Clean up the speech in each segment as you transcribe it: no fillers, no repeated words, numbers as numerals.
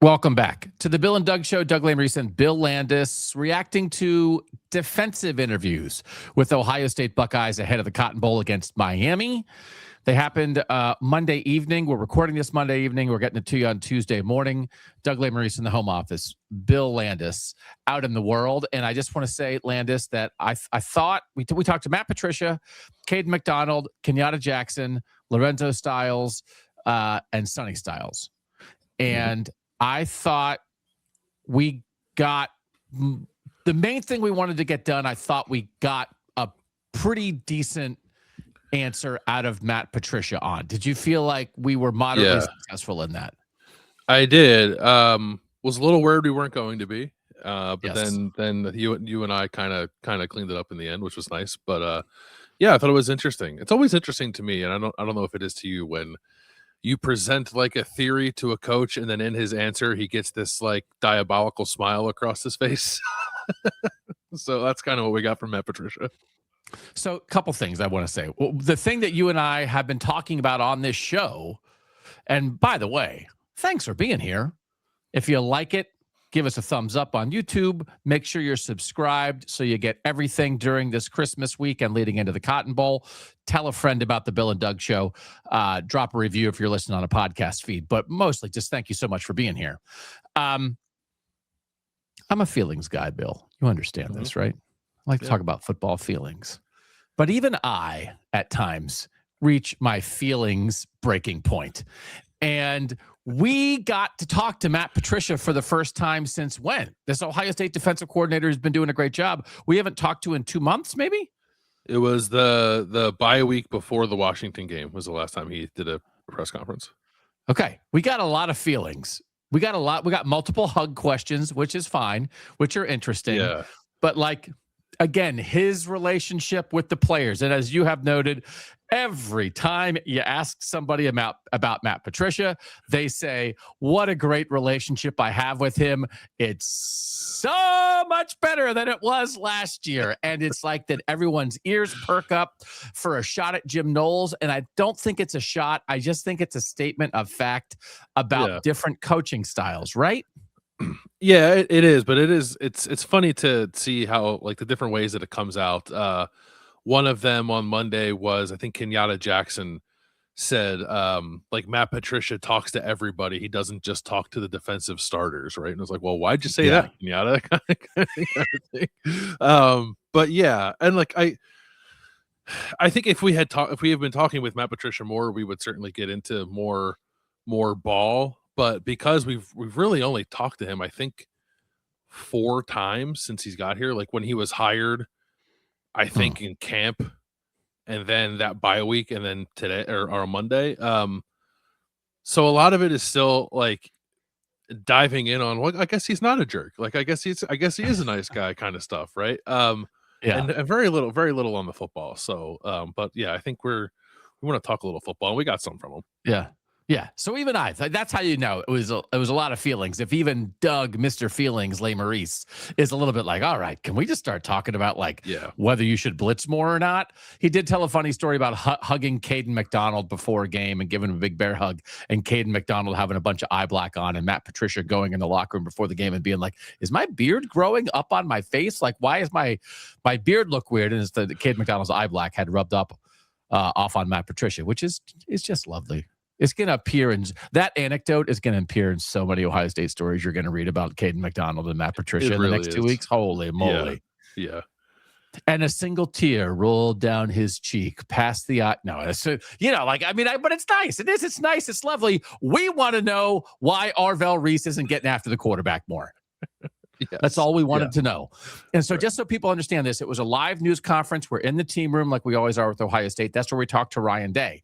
Welcome back to the Bill and Doug Show. Doug Lesmerises and Bill Landis reacting to defensive interviews with Ohio State Buckeyes ahead of the Cotton Bowl against Miami. They happened Monday evening. We're recording this Monday evening. We're getting it to you on Tuesday morning. Doug Lesmerises in the home office, Bill Landis out in the world. And I just want to say, Landis, that I thought we talked to Matt Patricia, Kayden McDonald, Kenyatta Jackson, Lorenzo Styles, and Sonny Styles. And I thought we got the main thing we wanted to get done. I thought we got a pretty decent answer out of Matt Patricia on. Did you feel like we were moderately successful in that? I did. Was a little worried we weren't going to be, but Yes. then you and I kind of cleaned it up in the end, which was nice. But yeah, I thought it was interesting. It's always interesting to me, and I don't know if it is to you, when you present like a theory to a coach and then in his answer he gets this like diabolical smile across his face. So that's kind of what we got from Matt Patricia. So a couple things I want to say. Well, the thing that you and I have been talking about on this show, and by the way, thanks for being here. If you like it, give us a thumbs up on YouTube. Make sure you're subscribed so you get everything during this Christmas week and leading into the Cotton Bowl. Tell a friend about the Bill and Doug Show. Drop a review if you're listening on a podcast feed. But mostly, just thank you so much for being here. I'm a feelings guy, Bill. You understand this, right? I like to talk about football feelings. But even I, at times, reach my feelings breaking point. And we got to talk to Matt Patricia for the first time since when? This Ohio State defensive coordinator has been doing a great job. We haven't talked to in 2 months, maybe? It was the bye week before the Washington game was the last time he did a press conference. Okay. We got a lot of feelings. We got multiple hug questions, which is fine, which are interesting. Yeah. But like, again, his relationship with the players. And as you have noted, every time you ask somebody about Matt Patricia, they say, what a great relationship I have with him. It's so much better than it was last year. And it's like that everyone's ears perk up for a shot at Jim Knowles. And I don't think it's a shot. I just think it's a statement of fact about different coaching styles, right? Yeah, it is, but it's funny to see how like the different ways that it comes out. One of them on Monday was, I think Kenyatta Jackson said, like Matt Patricia talks to everybody. He doesn't just talk to the defensive starters, right? And I was like, well, why'd you say that, Kenyatta? But yeah, and like I think if we had been talking with Matt Patricia more, we would certainly get into more ball. But because we've really only talked to him, I think 4 times since he's got here, like when he was hired, I think in camp, and then that bye week, and then today or on Monday. So a lot of it is still like diving in on, well, I guess he's not a jerk. Like, I guess he is a nice guy kind of stuff. Right. And very little on the football. So, but yeah, I think we want to talk a little football, and we got some from him. Yeah. Yeah. So even that's how you know it was a lot of feelings. If even Doug, Mr. Feelings, Lesmerises, is a little bit like, all right, can we just start talking about whether you should blitz more or not? He did tell a funny story about hugging Kayden McDonald before a game and giving him a big bear hug, and Kayden McDonald having a bunch of eye black on, and Matt Patricia going in the locker room before the game and being like, is my beard growing up on my face? Like, why is my beard look weird? And it's the Kayden McDonald's eye black had rubbed up off on Matt Patricia, which is just lovely. It's going to appear in that anecdote is going to appear in so many Ohio State stories you're going to read about Kayden McDonald and Matt Patricia in the next 2 weeks. Holy moly. Yeah. And a single tear rolled down his cheek past the eye. No, but it's nice. It's nice. It's lovely. We want to know why Arvell Reese isn't getting after the quarterback more. Yes. That's all we wanted to know. And so just so people understand this, it was a live news conference. We're in the team room like we always are with Ohio State. That's where we talk to Ryan Day.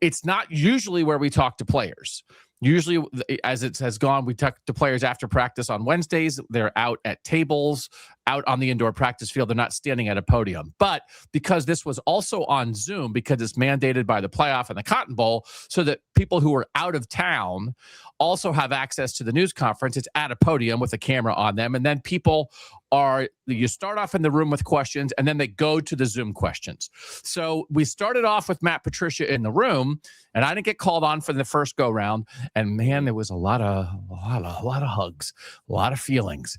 It's not usually where we talk to players. Usually, as it has gone, we talk to players after practice on Wednesdays. They're out at tables, out on the indoor practice field. They're not standing at a podium. But because this was also on Zoom, because it's mandated by the playoff and the Cotton Bowl, so that people who are out of town also have access to the news conference. It's at a podium with a camera on them. And then you start off in the room with questions, and then they go to the Zoom questions. So we started off with Matt Patricia in the room, and I didn't get called on for the first go round. And man, there was a lot of hugs, a lot of feelings.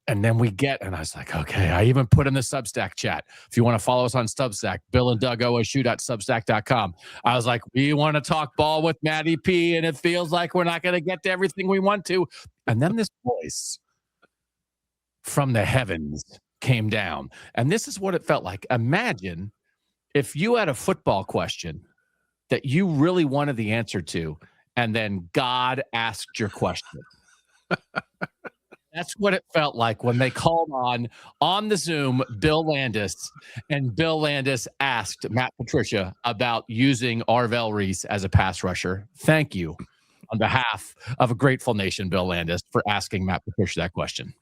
And then and I was like, okay, I even put in the Substack chat. If you want to follow us on Substack, Bill and Doug OSU.substack.com. I was like, we want to talk ball with Matty P, and it feels like we're not going to get to everything we want to. And then this voice from the heavens came down. And this is what it felt like. Imagine if you had a football question that you really wanted the answer to, and then God asked your question. That's what it felt like when they called on the Zoom Bill Landis, and Bill Landis asked Matt Patricia about using Arvell Reese as a pass rusher. Thank you on behalf of a grateful nation, Bill Landis, for asking Matt Patricia that question.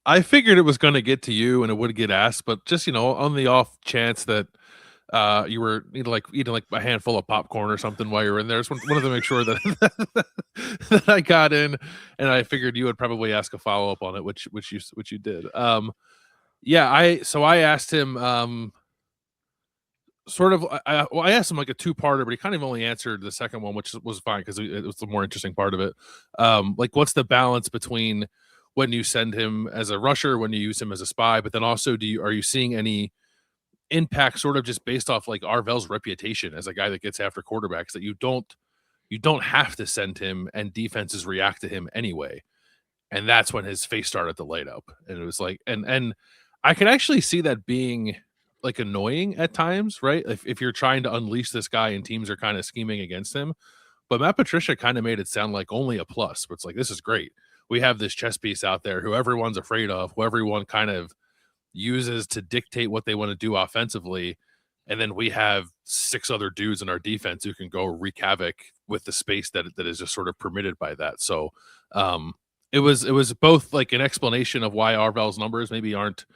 I figured it was going to get to you and it would get asked, but just, on the off chance that you were eating like a handful of popcorn or something while you were in there, I just wanted to make sure that that I got in, and I figured you would probably ask a follow up on it, which you did. I asked him I asked him like a two-parter, but he kind of only answered the second one, which was fine because it was the more interesting part of it. Like, what's the balance between when you send him as a rusher, when you use him as a spy, but then also are you seeing any impact sort of just based off like Arvell's reputation as a guy that gets after quarterbacks, that you don't have to send him and defenses react to him anyway? And that's when his face started to light up, and it was like, and I could actually see that being like annoying at times, right? If you're trying to unleash this guy and teams are kind of scheming against him. But Matt Patricia kind of made it sound like only a plus, but it's like, this is great. We have this chess piece out there who everyone's afraid of, who everyone kind of uses to dictate what they want to do offensively. And then we have 6 other dudes in our defense who can go wreak havoc with the space that is just sort of permitted by that. So it was both like an explanation of why Arvell's numbers maybe aren't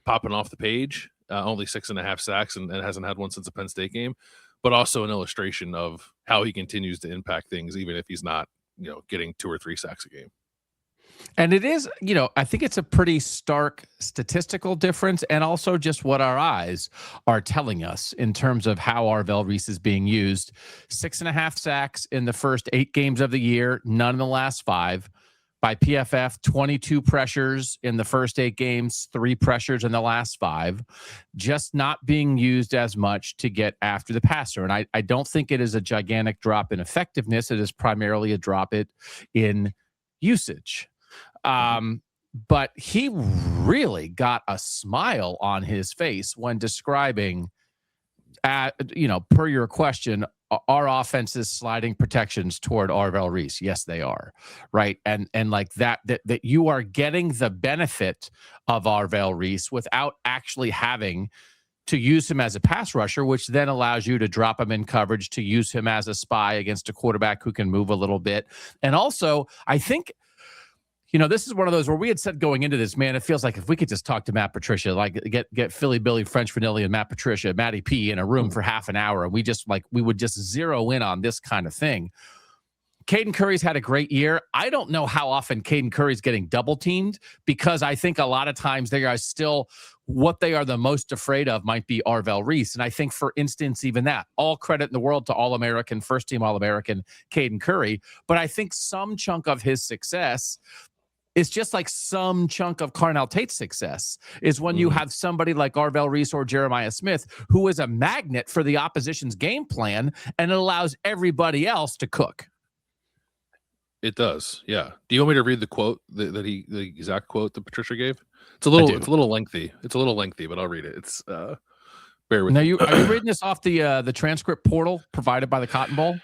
popping off the page, only 6.5 sacks and hasn't had one since the Penn State game, but also an illustration of how he continues to impact things, even if he's not, getting 2 or 3 sacks a game. And it is, I think it's a pretty stark statistical difference, and also just what our eyes are telling us in terms of how Arvell Reese is being used. 6.5 sacks in the first 8 games of the year, none in the last 5. By PFF, 22 pressures in the first 8 games, 3 pressures in the last 5. Just not being used as much to get after the passer. And I don't think it is a gigantic drop in effectiveness. It is primarily a drop in usage. But he really got a smile on his face when describing, per your question, our offense's sliding protections toward Arvell Reese. Yes, they are. Right. And like that you are getting the benefit of Arvell Reese without actually having to use him as a pass rusher, which then allows you to drop him in coverage, to use him as a spy against a quarterback who can move a little bit. And also, I think, this is one of those where we had said going into this, man, it feels like if we could just talk to Matt Patricia, like get Philly Billy, French Vanilli, and Matt Patricia, Matty P in a room for half an hour, and we would just zero in on this kind of thing. Kayden Curry's had a great year. I don't know how often Kayden Curry's getting double teamed, because I think a lot of times they are still, what they are the most afraid of might be Arvell Reese. And I think, for instance, even that, all credit in the world to All-American, first-team All-American Kayden Curry. But I think some chunk of his success is just like some chunk of Carnell Tate's success is when you have somebody like Arvell Reese or Jeremiah Smith, who is a magnet for the opposition's game plan, and it allows everybody else to cook. It does. Yeah. Do you want me to read the quote the exact quote that Patricia gave? It's a little lengthy. But I'll read it. It's bear with me. Are you reading this off the transcript portal provided by the Cotton Bowl?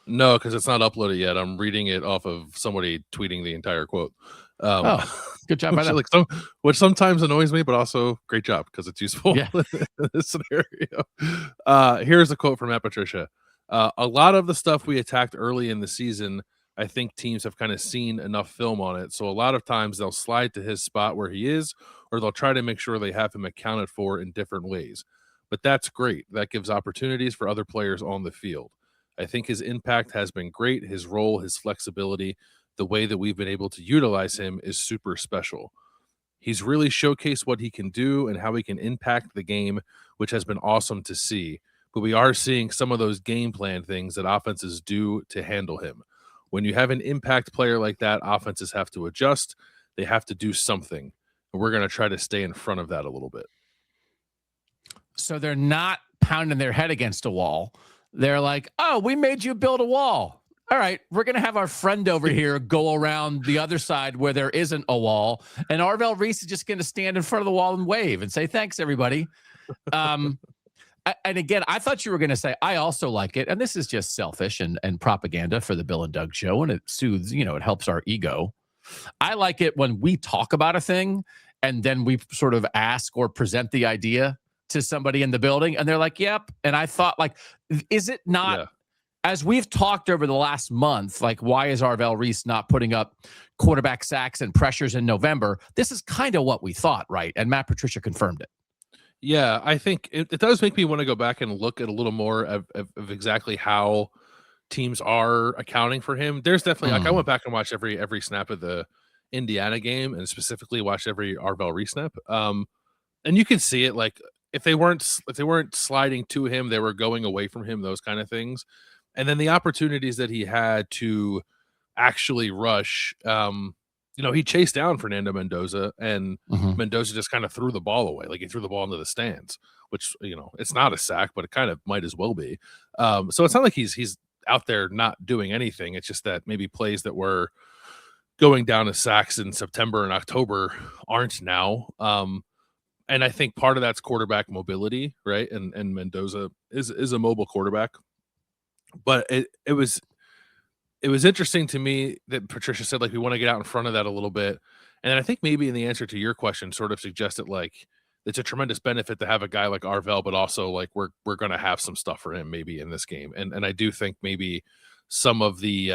No, because it's not uploaded yet. I'm reading it off of somebody tweeting the entire quote. Good job by them. Which sometimes annoys me, but also great job because it's useful in this scenario. Here's a quote from Matt Patricia. A lot of the stuff we attacked early in the season, I think teams have kind of seen enough film on it. So a lot of times they'll slide to his spot where he is, or they'll try to make sure they have him accounted for in different ways. But that's great. That gives opportunities for other players on the field. I think his impact has been great. His role, his flexibility, the way that we've been able to utilize him is super special. He's really showcased what he can do and how he can impact the game, which has been awesome to see. But we are seeing some of those game plan things that offenses do to handle him. When you have an impact player like that, offenses have to adjust. They have to do something. And we're going to try to stay in front of that a little bit. So they're not pounding their head against a wall. They're like, oh, we made you build a wall. All right, we're going to have our friend over here go around the other side where there isn't a wall. And Arvell Reese is just going to stand in front of the wall and wave and say, thanks, everybody. And again, I thought you were going to say, I also like it. And this is just selfish and propaganda for the Bill and Doug show. And it soothes, it helps our ego. I like it when we talk about a thing and then we sort of ask or present the idea to somebody in the building. And they're like, yep. And I thought, like, is it not... Yeah. As we've talked over the last month, like, why is Arvell Reese not putting up quarterback sacks and pressures in November? This is kind of what we thought, right? And Matt Patricia confirmed it. Yeah, I think it does make me want to go back and look at a little more of exactly how teams are accounting for him. There's definitely, like, I went back and watched every snap of the Indiana game and specifically watched every Arvell Reese snap. And you can see it, like, if they weren't sliding to him, they were going away from him, those kind of things. And then the opportunities that he had to actually rush, he chased down Fernando Mendoza, and Mendoza just kind of threw the ball away. Like, he threw the ball into the stands, which, it's not a sack, but it kind of might as well be. So it's not like he's out there not doing anything. It's just that maybe plays that were going down as sacks in September and October aren't now. And I think part of that's quarterback mobility, right? And Mendoza is a mobile quarterback. But it was interesting to me that Patricia said, like, we want to get out in front of that a little bit. And I think maybe in the answer to your question sort of suggested, like, it's a tremendous benefit to have a guy like Arvell, but also, like, we're going to have some stuff for him maybe in this game. And I do think maybe some of the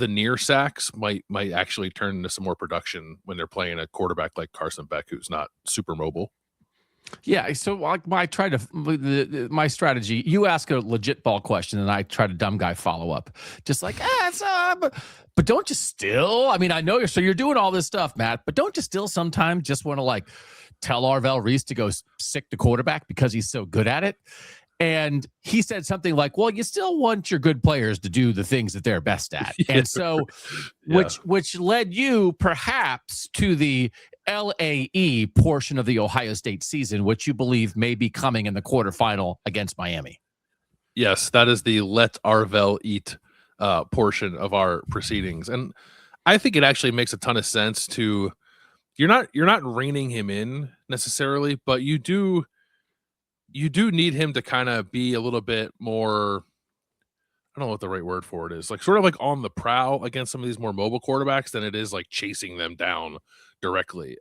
near sacks might actually turn into some more production when they're playing a quarterback like Carson Beck, who's not super mobile. Yeah, so like my strategy, you ask a legit ball question and I try to dumb guy follow up. Just like, but don't you still, I mean, I know you're doing all this stuff, Matt, but don't you still sometimes just want to, like, tell Arvell Reese to go sick the quarterback because he's so good at it? And he said something like, well, you still want your good players to do the things that they're best at. Yeah. And so, which led you perhaps to the LAE portion of the Ohio State season, which you believe may be coming in the quarterfinal against Miami. Yes, that is the let Arvell eat portion of our proceedings. And I think it actually makes a ton of sense to, you're not reining him in necessarily, but you do need him to kind of be a little bit more, I don't know what the right word for it is, like, sort of like on the prowl against some of these more mobile quarterbacks than it is like chasing them down directly.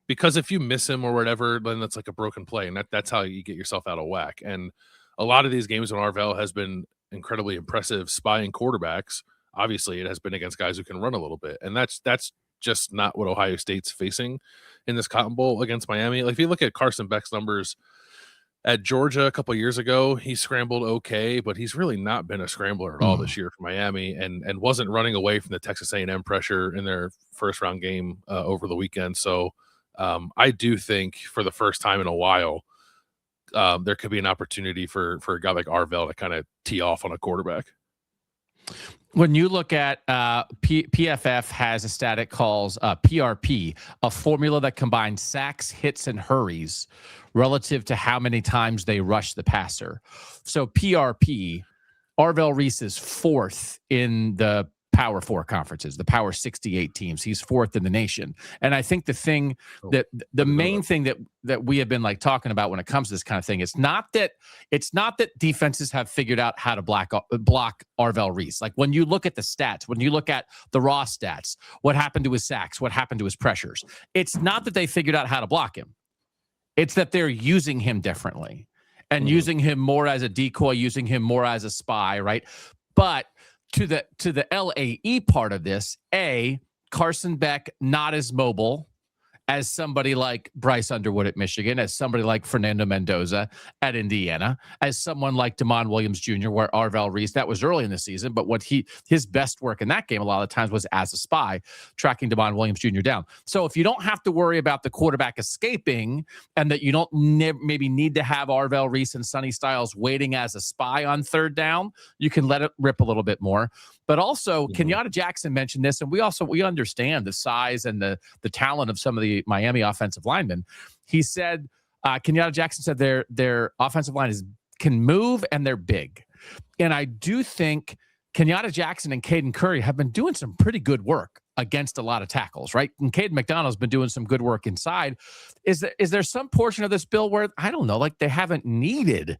Because if you miss him or whatever, then that's like a broken play, and that's how you get yourself out of whack. And a lot of these games when Arvell has been incredibly impressive spying quarterbacks, obviously it has been against guys who can run a little bit, and that's just not what Ohio State's facing in this Cotton Bowl against Miami. Like, if you look at Carson Beck's numbers at Georgia a couple of years ago, he scrambled okay, but he's really not been a scrambler at all this year for Miami, and wasn't running away from the Texas A&M pressure in their first round game over the weekend. So I do think for the first time in a while, there could be an opportunity for a guy like Arvell to kind of tee off on a quarterback. When you look at PFF has a stat it calls PRP, a formula that combines sacks, hits, and hurries relative to how many times they rush the passer. So PRP, Arvell Reese is fourth in the Power 4 conferences, the Power 68 teams. He's fourth in the nation. And I think the thing that the main thing that we have been, like, talking about when it comes to this kind of thing, it's not that defenses have figured out how to block Arvell Reese. Like, when you look at the stats, when you look at the raw stats, what happened to his sacks, what happened to his pressures, it's not that they figured out how to block him. It's that they're using him differently and using him more as a decoy, using him more as a spy, right? But to the LAE part of this, Carson Beck not as mobile as somebody like Bryce Underwood at Michigan, as somebody like Fernando Mendoza at Indiana, as someone like Damon Williams Jr., where Arvell Reese, that was early in the season, but what his best work in that game a lot of the times was as a spy, tracking Damon Williams Jr. down. So if you don't have to worry about the quarterback escaping and that you don't maybe need to have Arvell Reese and Sonny Styles waiting as a spy on third down, you can let it rip a little bit more. But also, Kenyatta Jackson mentioned this, and we understand the size and the talent of some of the Miami offensive linemen. He said, Kenyatta Jackson said their offensive line can move and they're big. And I do think Kenyatta Jackson and Kayden Curry have been doing some pretty good work against a lot of tackles, right? And Kayden McDonald's been doing some good work inside. Is there some portion of this, Bill, where, I don't know, like they haven't needed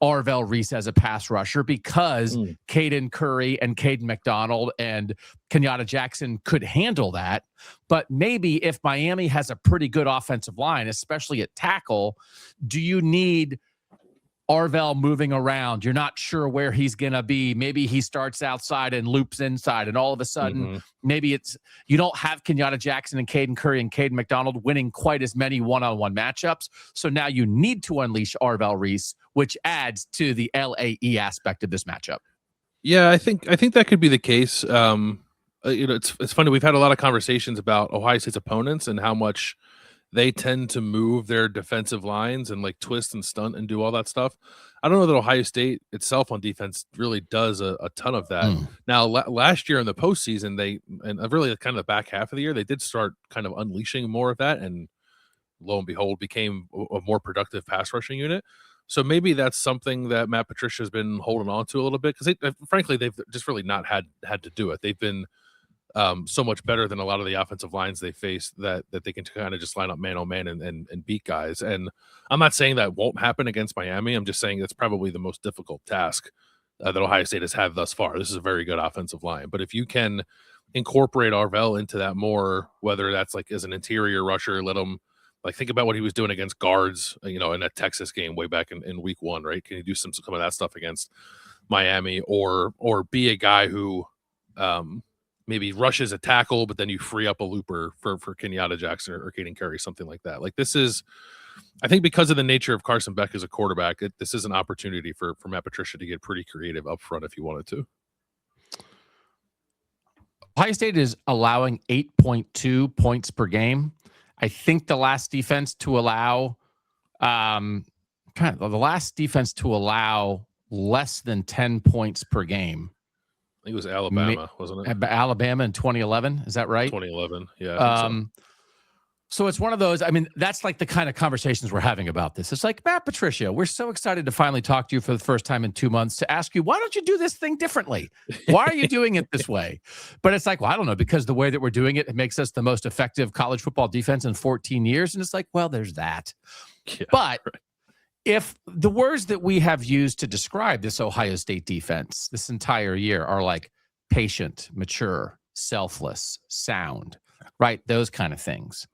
Arvell Reese as a pass rusher because Kayden Curry and Kayden McDonald and Kenyatta Jackson could handle that. But maybe if Miami has a pretty good offensive line, especially at tackle, do you need Arvell moving around? You're not sure where he's going to be. Maybe he starts outside and loops inside, and all of a sudden, maybe you don't have Kenyatta Jackson and Kayden Curry and Kayden McDonald winning quite as many one-on-one matchups. So now you need to unleash Arvell Reese, which adds to the LAE aspect of this matchup. Yeah, I think that could be the case. It's funny. We've had a lot of conversations about Ohio State's opponents and how much they tend to move their defensive lines and like twist and stunt and do all that stuff. I don't know that Ohio State itself on defense really does a ton of that. Now, last year in the postseason, and really kind of the back half of the year, they did start kind of unleashing more of that, and lo and behold, became a more productive pass rushing unit. So maybe that's something that Matt Patricia has been holding on to a little bit, because frankly, they've just really not had to do it. They've been so much better than a lot of the offensive lines they face that they can kind of just line up man on man and beat guys. And I'm not saying that won't happen against Miami. I'm just saying that's probably the most difficult task that Ohio State has had thus far. This is a very good offensive line, but if you can incorporate Arvell into that more, whether that's like as an interior rusher, let him like think about what he was doing against guards, in that Texas game way back in week 1, right? Can you do some of that stuff against Miami, or be a guy who maybe rushes a tackle, but then you free up a looper for Kenyatta Jackson or Kayden Curry, something like that. Like this is, I think because of the nature of Carson Beck as a quarterback, this is an opportunity for Matt Patricia to get pretty creative up front if he wanted to. Ohio State is allowing 8.2 points per game. I think the last defense to allow less than 10 points per game, I think it was Alabama, wasn't it? Alabama in 2011. Is that right? 2011. Yeah. So it's one of those, I mean, that's like the kind of conversations we're having about this. It's like, Matt Patricia, we're so excited to finally talk to you for the first time in 2 months to ask you, why don't you do this thing differently? Why are you doing it this way? But it's like, well, I don't know, because the way that we're doing it, it makes us the most effective college football defense in 14 years. And it's like, well, there's that. Yeah, but if the words that we have used to describe this Ohio State defense this entire year are like patient, mature, selfless, sound, right? Those kind of things.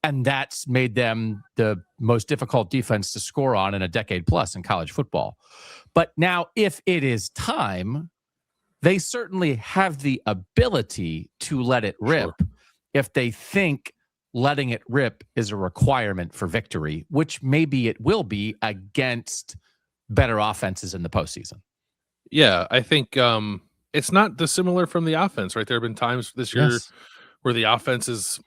And that's made them the most difficult defense to score on in a decade plus in college football. But now, if it is time, they certainly have the ability to let it rip if they think letting it rip is a requirement for victory, which maybe it will be against better offenses in the postseason. Yeah, I think it's not dissimilar from the offense, right? There have been times this year where the offense is,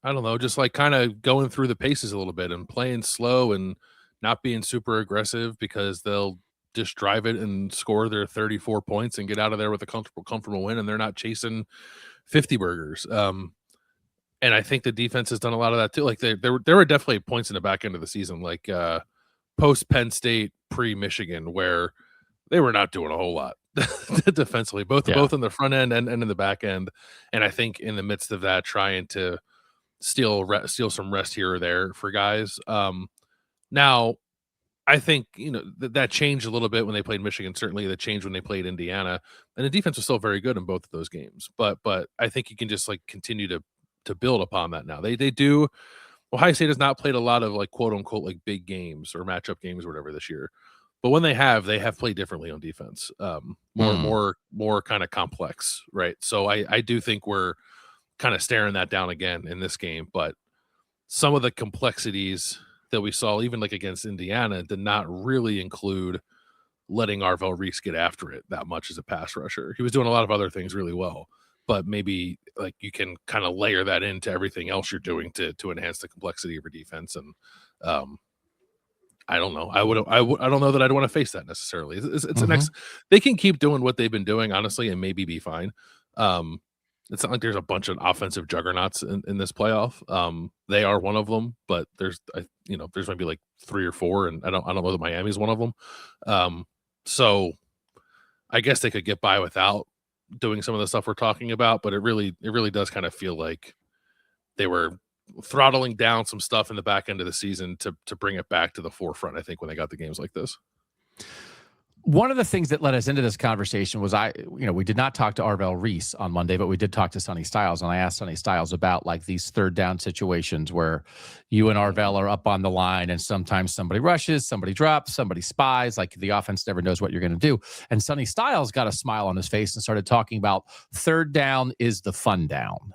I don't know, just like kind of going through the paces a little bit and playing slow and not being super aggressive because they'll just drive it and score their 34 points and get out of there with a comfortable win, and they're not chasing 50 burgers. And I think the defense has done a lot of that too. Like there were definitely points in the back end of the season, like post Penn State, pre Michigan, where they were not doing a whole lot defensively, both in the front end and in the back end. And I think in the midst of that, trying to steal some rest here or there for guys. Now, I think that changed a little bit when they played Michigan. Certainly, that changed when they played Indiana, and the defense was still very good in both of those games. But I think you can just like continue to build upon that. Now they do. Ohio State has not played a lot of like quote unquote like big games or matchup games or whatever this year, but when they have played differently on defense, more kind of complex, right? So I do think we're kind of staring that down again in this game, but some of the complexities that we saw, even like against Indiana, did not really include letting Arvell Reese get after it that much as a pass rusher. He was doing a lot of other things really well, but maybe like you can kind of layer that into everything else you're doing to enhance the complexity of your defense. And I don't know. I don't know that I'd want to face that necessarily. It's an they can keep doing what they've been doing, honestly, and maybe be fine. It's not like there's a bunch of offensive juggernauts in this playoff. They are one of them, but there's maybe like 3 or 4, and I don't know that Miami's one of them. So I guess they could get by without doing some of the stuff we're talking about, but it really does kind of feel like they were throttling down some stuff in the back end of the season to bring it back to the forefront, I think, when they got the games like this. One of the things that led us into this conversation was we did not talk to Arvell Reese on Monday, but we did talk to Sonny Styles, and I asked Sonny Styles about like these third down situations where you and Arvell are up on the line and sometimes somebody rushes, somebody drops, somebody spies, like the offense never knows what you're going to do. And Sonny Styles got a smile on his face and started talking about third down is the fun down.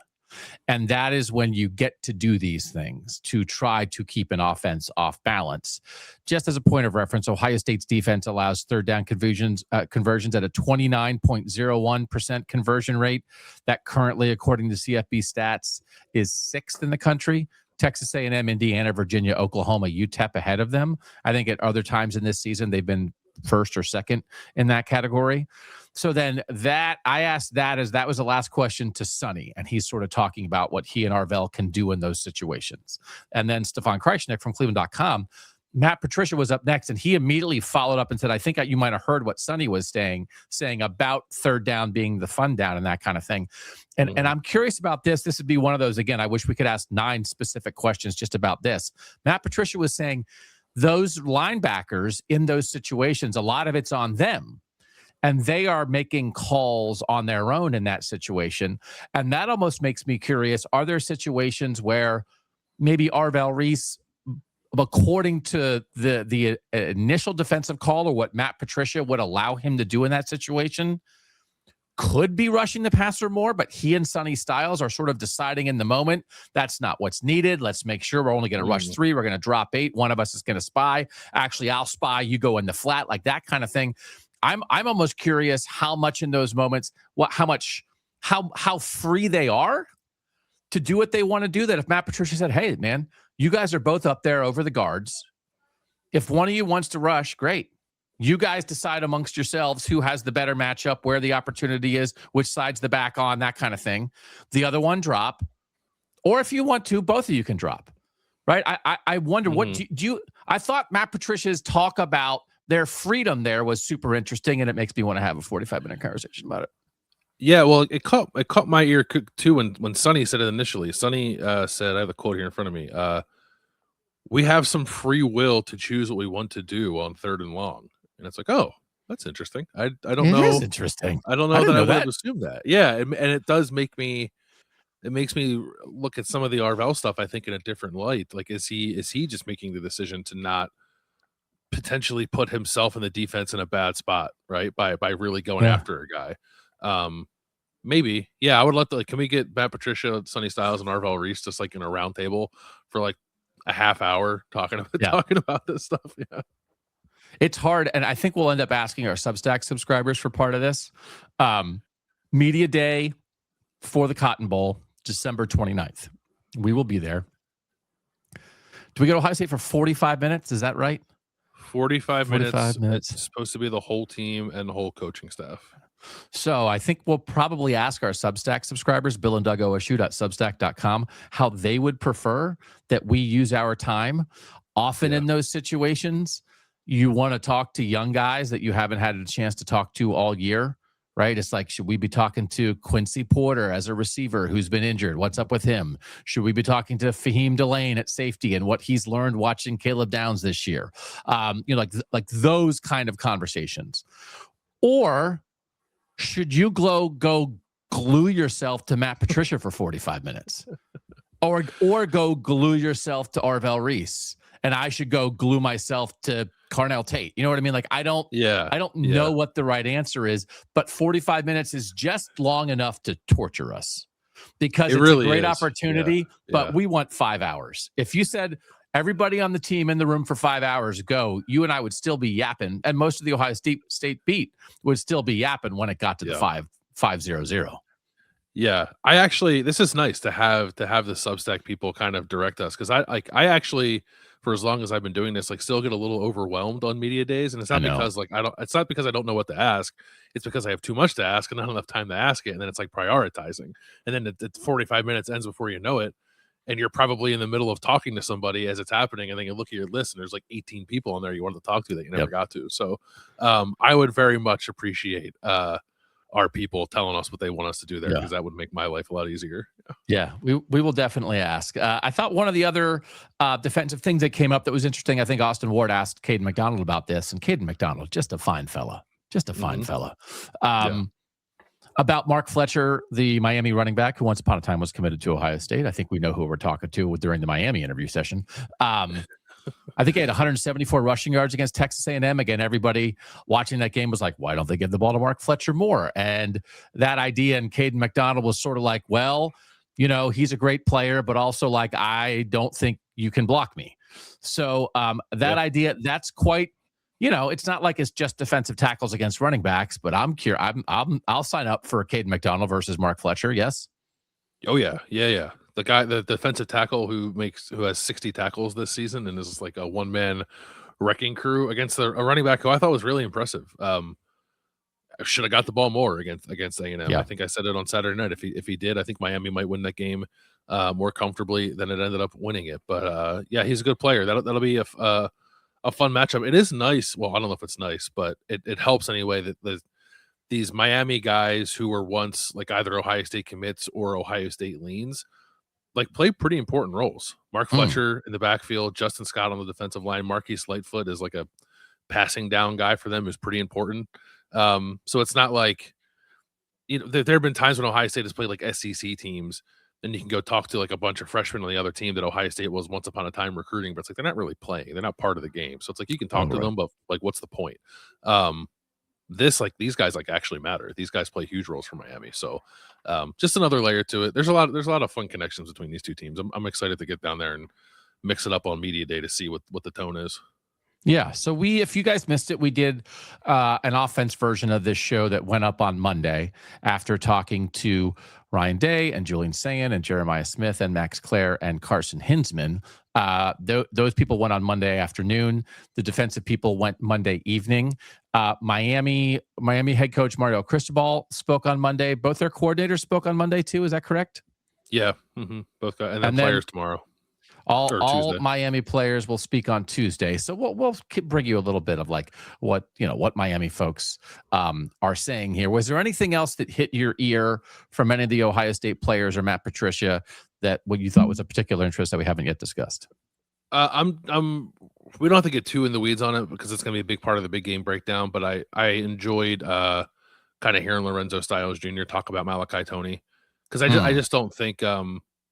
And that is when you get to do these things to try to keep an offense off balance. Just as a point of reference, Ohio State's defense allows third down conversions at a 29.01% conversion rate. That currently, according to CFB stats, is 6th in the country. Texas A&M, Indiana, Virginia, Oklahoma, UTEP ahead of them. I think at other times in this season, they've been 1st or 2nd in that category. So then I asked that as that was the last question to Sonny, and he's sort of talking about what he and Arvell can do in those situations. And then Stefan Kreisnick from Cleveland.com, Matt Patricia was up next, and he immediately followed up and said, I think you might have heard what Sonny was saying about third down being the fun down and that kind of thing. And I'm curious about this. This would be one of those, again, I wish we could ask 9 specific questions just about this. Matt Patricia was saying those linebackers in those situations, a lot of it's on them. And they are making calls on their own in that situation. And that almost makes me curious. Are there situations where maybe Arvell Reese, according to the initial defensive call or what Matt Patricia would allow him to do in that situation, could be rushing the passer more, but he and Sonny Styles are sort of deciding in the moment, that's not what's needed. Let's make sure we're only going to rush 3. We're going to drop 8. One of us is going to spy. Actually, I'll spy. You go in the flat, like that kind of thing. I'm almost curious how much in those moments, how free they are to do what they want to do. That if Matt Patricia said, hey, man, you guys are both up there over the guards. If one of you wants to rush, great. You guys decide amongst yourselves who has the better matchup, where the opportunity is, which side's the back on, that kind of thing. The other one drop. Or if you want to, both of you can drop. Right? I wonder, what do you I thought Matt Patricia's talk about their freedom there was super interesting, and it makes me want to have a 45-minute conversation about it. Yeah, well, it caught my ear too when Sonny said it initially. Sonny said, I have the quote here in front of me. We have some free will to choose what we want to do on 3rd and long, and it's like, oh, that's interesting. I don't know. It is interesting. I don't know that I would have assumed that. Yeah, and it does make me. It makes me look at some of the Arvell stuff, I think, in a different light. Like, is he just making the decision to not potentially put himself in the defense in a bad spot, right? By really going after a guy. Maybe. Yeah, I would love to, like, can we get Matt Patricia, Sonny Styles, and Arvell Reese just like in a round table for like a half hour talking about this stuff? Yeah. It's hard, and I think we'll end up asking our Substack subscribers for part of this. Media Day for the Cotton Bowl, December 29th. We will be there. Do we go to Ohio State for 45 minutes? Is that right? 45 minutes. It's supposed to be the whole team and the whole coaching staff. So I think we'll probably ask our Substack subscribers, Bill and Doug OSU.substack.com, how they would prefer that we use our time. Often in those situations, you want to talk to young guys that you haven't had a chance to talk to all year, right? It's like, should we be talking to Quincy Porter as a receiver who's been injured? What's up with him? Should we be talking to Fahim Delane at safety and what he's learned watching Caleb Downs this year? Like those kind of conversations. Or should you go glue yourself to Matt Patricia for 45 minutes? Or go glue yourself to Arvell Reese, and I should go glue myself to Carnell Tate. You know what I mean? Like, I don't know what the right answer is, but 45 minutes is just long enough to torture us. because It it's really a great is. opportunity, but Yeah. we want 5 hours. If you said everybody on the team in the room for 5 hours go, you and I would still be yapping, and most of the Ohio State beat would still be yapping when it got to the 500. Yeah, I actually this is nice to have the Substack people kind of direct us, because I actually, for as long as I've been doing this, like, still get a little overwhelmed on media days, and it's I not know. because like it's not because I don't know what to ask. It's because I have too much to ask and not enough time to ask it, and then it's like prioritizing, and then the 45 minutes ends before you know it, and you're probably in the middle of talking to somebody as it's happening, and then you look at your list and there's like 18 people on there you wanted to talk to that you never got to. So I would very much appreciate our people telling us what they want us to do there, because that would make my life a lot easier. Yeah, we will definitely ask. I thought one of the other defensive things that came up that was interesting, I think Austin Ward asked Kayden McDonald about this, and Kayden McDonald, just a fine fella. About Mark Fletcher, the Miami running back, who once upon a time was committed to Ohio State. I think we know who we're talking to during the Miami interview session. I think he had 174 rushing yards against Texas A&M. Again, everybody watching that game was like, why don't they give the ball to Mark Fletcher more? And that idea, and Kayden McDonald was sort of like, well, you know, he's a great player, but also like, I don't think you can block me. So that idea, that's quite, you know, it's not like it's just defensive tackles against running backs, but I'm curious. I'll sign up for Kayden McDonald versus Mark Fletcher. Yes. Oh yeah. The guy, the defensive tackle who has 60 tackles this season and is like a one-man wrecking crew against a running back who I thought was really impressive. Should have got the ball more against A&M. I think I said it on Saturday night. If he did, I think Miami might win that game more comfortably than it ended up winning it. But yeah, he's a good player. That'll be a fun matchup. It is nice. Well, I don't know if it's nice, but it helps anyway that these Miami guys who were once like either Ohio State commits or Ohio State leans, like, play pretty important roles. Mark Fletcher in the backfield, Justin Scott on the defensive line, Marquise Lightfoot is like a passing down guy for them, who's pretty important. So it's not like, you know, there have been times when Ohio State has played like SEC teams, and you can go talk to like a bunch of freshmen on the other team that Ohio State was once upon a time recruiting, but it's like they're not really playing. They're not part of the game. So it's like you can talk to them, but like, what's the point? These guys like actually matter. These guys play huge roles for Miami. So just another layer to it. There's a lot of fun connections between these two teams. I'm excited to get down there and mix it up on media day to see what the tone is. Yeah. So if you guys missed it, we did an offense version of this show that went up on Monday after talking to Ryan Day and Julian Sayin and Jeremiah Smith and Max Clare and Carson Hinsman. Those people went on Monday afternoon. The defensive people went Monday evening. Miami head coach Mario Cristobal spoke on Monday. Both their coordinators spoke on Monday too. Is that correct? Yeah. Both guys, and then players tomorrow. All Miami players will speak on Tuesday. So we'll bring you a little bit of like what Miami folks are saying here. Was there anything else that hit your ear from any of the Ohio State players or Matt Patricia that what you thought was a particular interest that we haven't yet discussed? We don't have to get too in the weeds on it because it's going to be a big part of the big game breakdown, but I enjoyed kind of hearing Lorenzo Styles Jr. talk about Malachi Toney, because I just don't think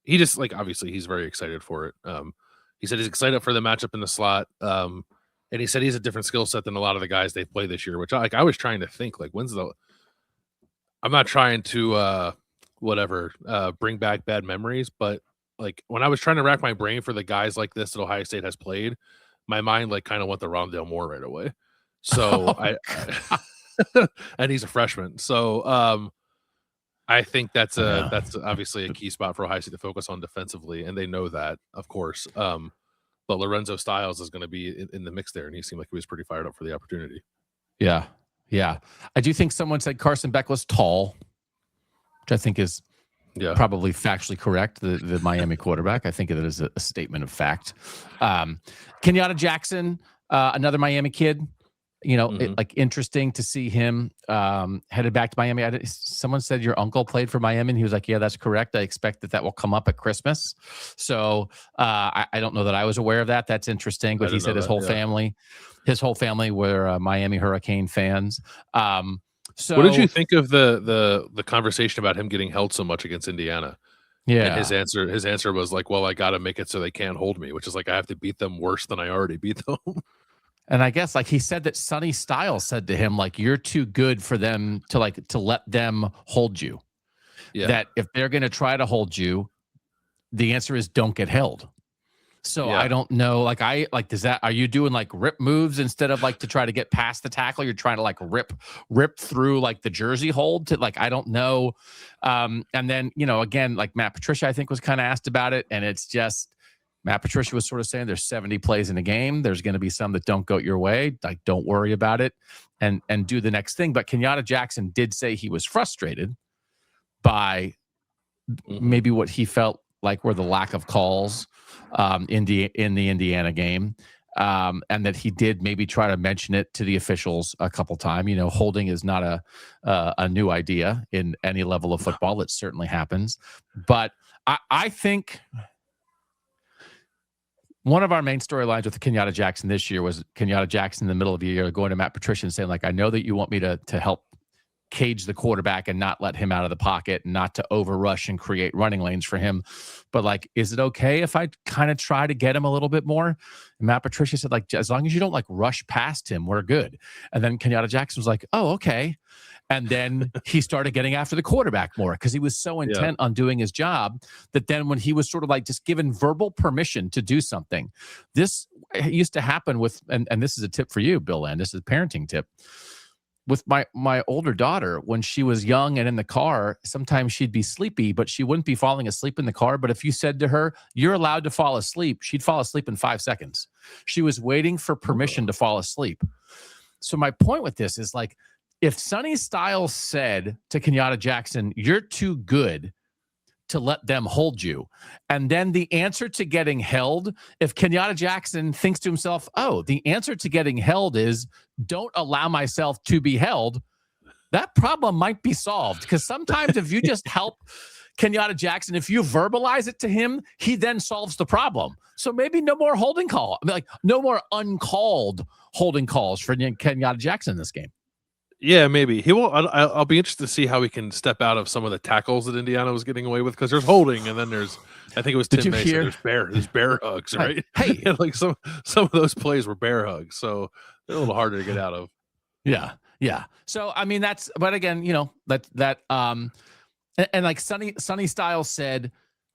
he just, like, obviously he's very excited for it. He said he's excited for the matchup in the slot. And he said he's a different skill set than a lot of the guys they play this year, which I was trying to think, like, I'm not trying to bring back bad memories, but like when I was trying to rack my brain for the guys like this that Ohio State has played, my mind like kind of went to Rondale Moore right away. So and he's a freshman. So I think that's obviously a key spot for Ohio State to focus on defensively, and they know that, of course. But Lorenzo Styles is going to be in the mix there, and he seemed like he was pretty fired up for the opportunity. Yeah. I do think someone said Carson Beck was tall, which I think is probably factually correct. The Miami quarterback. I think it is a statement of fact. Kenyatta Jackson, another Miami kid. Like interesting to see him headed back to Miami. Someone said your uncle played for Miami, and he was like, yeah, that's correct. I expect that will come up at Christmas. So I don't know that I was aware of that. That's interesting. But he said his whole family were Miami Hurricane fans. So what did you think of the conversation about him getting held so much against Indiana? Yeah. And his answer was like, well, I got to make it so they can't hold me, which is like, I have to beat them worse than I already beat them. And I guess like he said that Sonny Styles said to him, like, you're too good for them to let them hold you. that if they're going to try to hold you, the answer is don't get held. So I don't know, does that, are you doing like rip moves instead of like to try to get past the tackle? You're trying to like rip through like the jersey hold to like, I don't know. And then, again, like Matt Patricia, I think was kind of asked about it. And it's just, Matt Patricia was sort of saying there's 70 plays in a game. There's going to be some that don't go your way. Like, don't worry about it and do the next thing. But Kenyatta Jackson did say he was frustrated by maybe what he felt like were the lack of calls in the Indiana game, and that he did maybe try to mention it to the officials a couple times. Holding is not a new idea in any level of football. It certainly happens, but I think one of our main storylines with Kenyatta Jackson this year was Kenyatta Jackson in the middle of the year going to Matt Patricia and saying, like, I know that you want me to help cage the quarterback and not let him out of the pocket, not to overrush and create running lanes for him. But like, is it okay if I kind of try to get him a little bit more? And Matt Patricia said, like, as long as you don't like rush past him, we're good. And then Kenyatta Jackson was like, oh, okay. And then he started getting after the quarterback more because he was so intent on doing his job that then when he was sort of like just given verbal permission to do something, this used to happen with, and this is a tip for you, Bill Landis, this is a parenting tip. With my older daughter, when she was young and in the car, sometimes she'd be sleepy, but she wouldn't be falling asleep in the car. But if you said to her, you're allowed to fall asleep, she'd fall asleep in 5 seconds. She was waiting for permission to fall asleep. So my point with this is like, if Sonny Styles said to Kenyatta Jackson, you're too good to let them hold you. And then the answer to getting held, if Kenyatta Jackson thinks to himself, oh, the answer to getting held is don't allow myself to be held, that problem might be solved. Because sometimes if you just help Kenyatta Jackson, if you verbalize it to him, he then solves the problem. So maybe no more holding call. I mean, like no more uncalled holding calls for Kenyatta Jackson in this game. Yeah, maybe he will. I'll be interested to see how he can step out of some of the tackles that Indiana was getting away with, because there's holding, and then there's, I think it was Tim Mason. There's bear hugs, right? Hey, like some of those plays were bear hugs, so they're a little harder to get out of. Yeah. So I mean, but again, and like Sonny Styles said,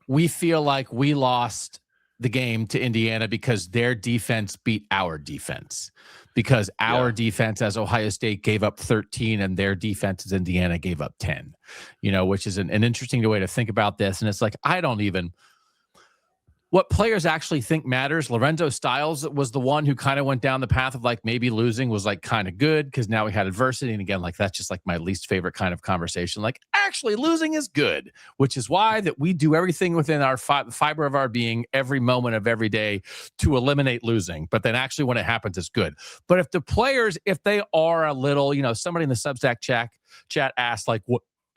we feel like we lost the game to Indiana because their defense beat our defense. Because our defense as Ohio State gave up 13 and their defense as Indiana gave up 10, which is an interesting way to think about this. And it's like, what players actually think matters. Lorenzo Styles was the one who kind of went down the path of like maybe losing was like kind of good because now we had adversity. And again, like that's just like my least favorite kind of conversation. Like actually losing is good, which is why that we do everything within our fiber of our being every moment of every day to eliminate losing. But then actually when it happens, it's good. But if the players, if they are a little, somebody in the Substack chat asked like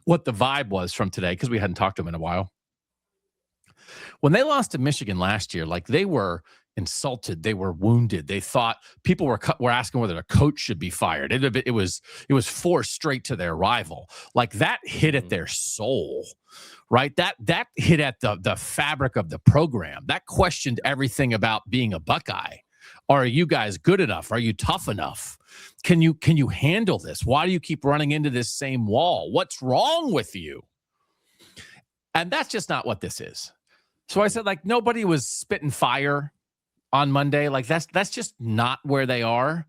what the vibe was from today, because we hadn't talked to them in a while. When they lost to Michigan last year, like they were insulted, they were wounded. They thought people were asking whether a coach should be fired. It was forced straight to their rival. Like that hit at their soul, right? That hit at the fabric of the program. That questioned everything about being a Buckeye. Are you guys good enough? Are you tough enough? Can you handle this? Why do you keep running into this same wall? What's wrong with you? And that's just not what this is. So I said, like, nobody was spitting fire on Monday. Like, that's just not where they are.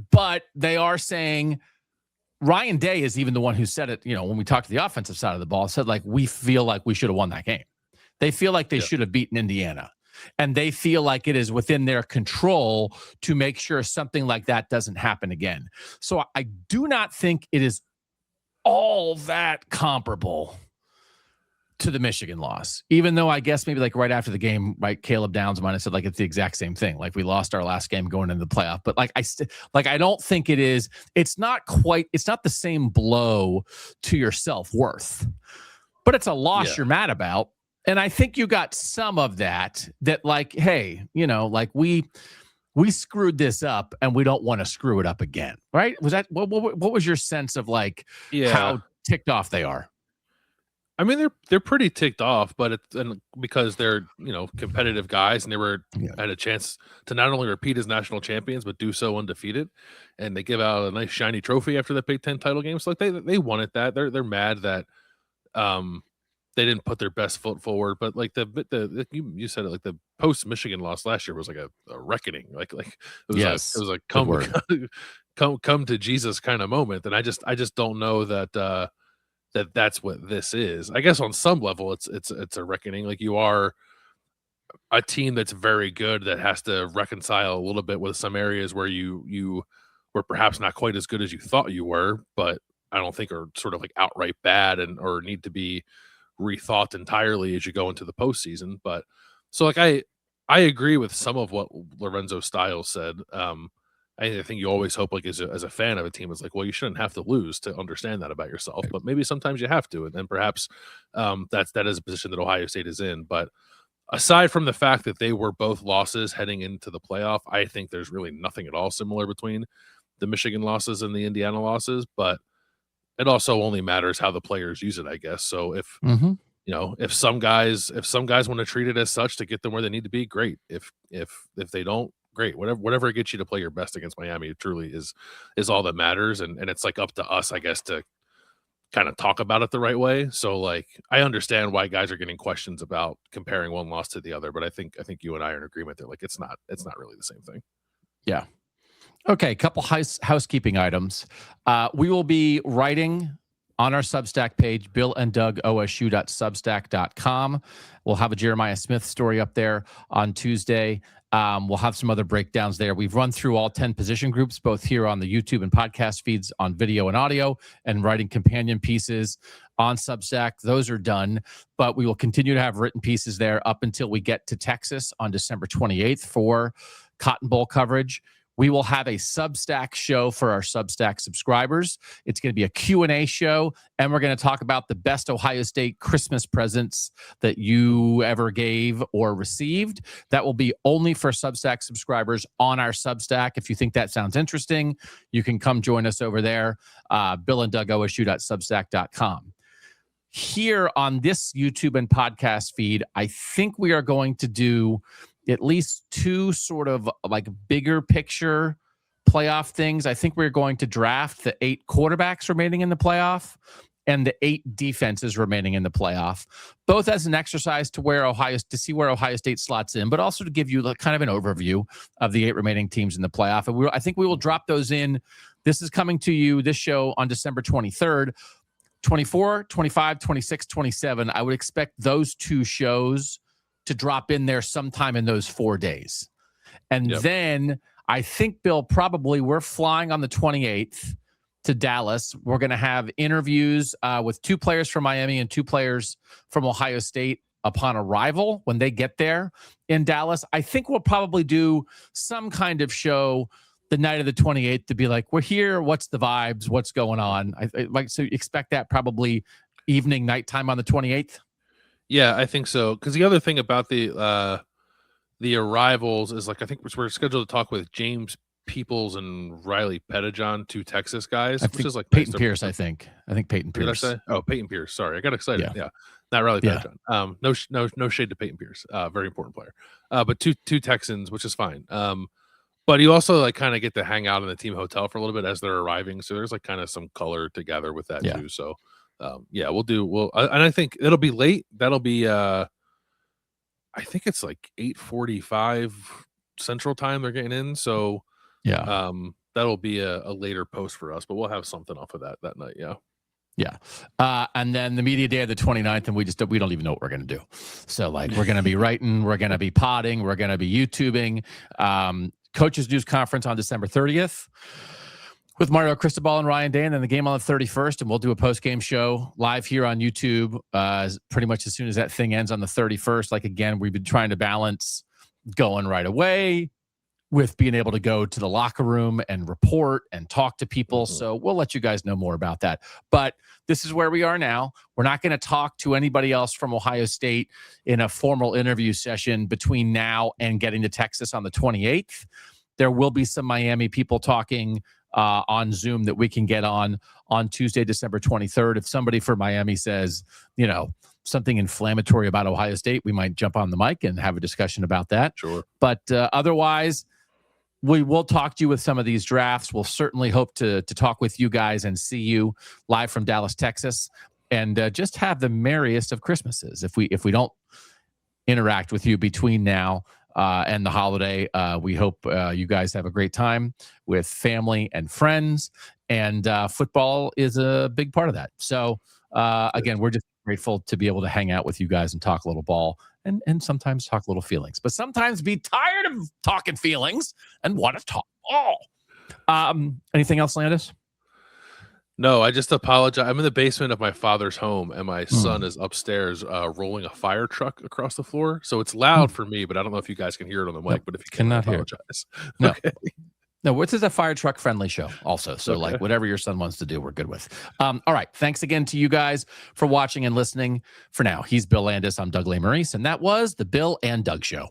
But they are saying, Ryan Day is even the one who said it, when we talked to the offensive side of the ball, said, like, we feel like we should have won that game. They feel like they should have beaten Indiana. And they feel like it is within their control to make sure something like that doesn't happen again. So I do not think it is all that comparable to the Michigan loss, even though I guess maybe like right after the game, right, Caleb Downs might have said like it's the exact same thing. Like we lost our last game going into the playoff, but like I don't think it is. It's not the same blow to your self-worth, but it's a loss you're mad about. And I think you got some of that like, hey, like we screwed this up and we don't want to screw it up again, right? Was that what was your sense of like how ticked off they are? I mean, they're pretty ticked off, but because they're competitive guys, and they had a chance to not only repeat as national champions but do so undefeated, and they give out a nice shiny trophy after the Big Ten title game. So like they wanted that. They're mad that They didn't put their best foot forward, but like you said it, like the post Michigan loss last year was like a reckoning. Like it was like come to Jesus kind of moment. And I just don't know that that's what this is. I guess on some level it's a reckoning. Like you are a team that's very good that has to reconcile a little bit with some areas where you were perhaps not quite as good as you thought you were, but I don't think are sort of like outright bad or need to be rethought entirely as you go into the postseason. But so like I agree with some of what Lorenzo Styles said. I think you always hope, like as a fan of a team, it's like, well, you shouldn't have to lose to understand that about yourself, but maybe sometimes you have to, and then perhaps that is a position that Ohio State is in. But aside from the fact that they were both losses heading into the playoff, I think there's really nothing at all similar between the Michigan losses and the Indiana losses. But it also only matters how the players use it, I guess. So if if some guys want to treat it as such to get them where they need to be, great. If they don't, great. Whatever gets you to play your best against Miami, it truly is all that matters. And it's like up to us, I guess, to kind of talk about it the right way. So like I understand why guys are getting questions about comparing one loss to the other, but I think you and I are in agreement that like it's not really the same thing. Yeah. Okay, a couple housekeeping items. We will be writing on our Substack page, billanddougosu.substack.com. We'll have a Jeremiah Smith story up there on Tuesday. We'll have some other breakdowns there. We've run through all 10 position groups, both here on the YouTube and podcast feeds on video and audio, and writing companion pieces on Substack. Those are done, but we will continue to have written pieces there up until we get to Texas on December 28th for Cotton Bowl coverage. We will have a Substack show for our Substack subscribers. It's going to be a Q&A show, and we're going to talk about the best Ohio State Christmas presents that you ever gave or received. That will be only for Substack subscribers on our Substack. If you think that sounds interesting, you can come join us over there, billanddougosu.substack.com. Here on this YouTube and podcast feed, I think we are going to do at least two sort of like bigger picture playoff things. I think we're going to draft the 8 quarterbacks remaining in the playoff and the 8 defenses remaining in the playoff, both as an exercise to see where Ohio State slots in, but also to give you kind of an overview of the 8 remaining teams in the playoff. And I think we will drop those in. This is coming to you, this show, on December 23rd. 24, 25, 26, 27. I would expect those 2 shows to drop in there sometime in those 4 days. And then I think, Bill, probably we're flying on the 28th to Dallas. We're going to have interviews with 2 players from Miami and 2 players from Ohio State upon arrival when they get there in Dallas. I think we'll probably do some kind of show the night of the 28th to be like, we're here. What's the vibes? What's going on? I like, so expect that probably evening, nighttime on the 28th. Yeah, I think so. Because the other thing about the arrivals is, like, I think we're scheduled to talk with James Peoples and Riley Pettijohn, 2 Texas guys, which is like Peyton Pierce. I think Peyton Pierce. Did I say? Oh, Peyton Pierce. Sorry, I got excited. Yeah, not Riley Pettijohn. No shade to Peyton Pierce. Very important player. But two Texans, which is fine. But you also like kind of get to hang out in the team hotel for a little bit as they're arriving. So there's like kind of some color together with that too. So. And I think it'll be late. That'll be I think it's like 8:45 Central Time they're getting in. So that'll be a later post for us, but we'll have something off of that night. And then the media day of the 29th, and we don't even know what we're going to do. So like we're going to be writing, we're going to be podding, we're going to be YouTubing. Coaches News Conference on December 30th. With Mario Cristobal and Ryan Day, and then the game on the 31st, and we'll do a post-game show live here on YouTube pretty much as soon as that thing ends on the 31st. Like, again, we've been trying to balance going right away with being able to go to the locker room and report and talk to people. So we'll let you guys know more about that. But this is where we are now. We're not going to talk to anybody else from Ohio State in a formal interview session between now and getting to Texas on the 28th. There will be some Miami people talking on Zoom that we can get on Tuesday, December 23rd. If somebody from Miami says, something inflammatory about Ohio State, we might jump on the mic and have a discussion about that. Sure. But otherwise, we will talk to you with some of these drafts. We'll certainly hope to talk with you guys and see you live from Dallas, Texas. and just have the merriest of Christmases. If we don't interact with you between now and the holiday, we hope you guys have a great time with family and friends, and football is a big part of that. So again, we're just grateful to be able to hang out with you guys and talk a little ball, and sometimes talk a little feelings, but sometimes be tired of talking feelings and want to talk ball. Anything else, Landis? No, I just apologize. I'm in the basement of my father's home, and my son is upstairs rolling a fire truck across the floor. So it's loud for me, but I don't know if you guys can hear it on the mic. But if you cannot I apologize. No. Okay. No, this is a fire truck friendly show also. So like whatever your son wants to do, we're good with. All right. Thanks again to you guys for watching and listening. For now, he's Bill Landis. I'm Doug Lesmerises, and that was the Bill and Doug Show.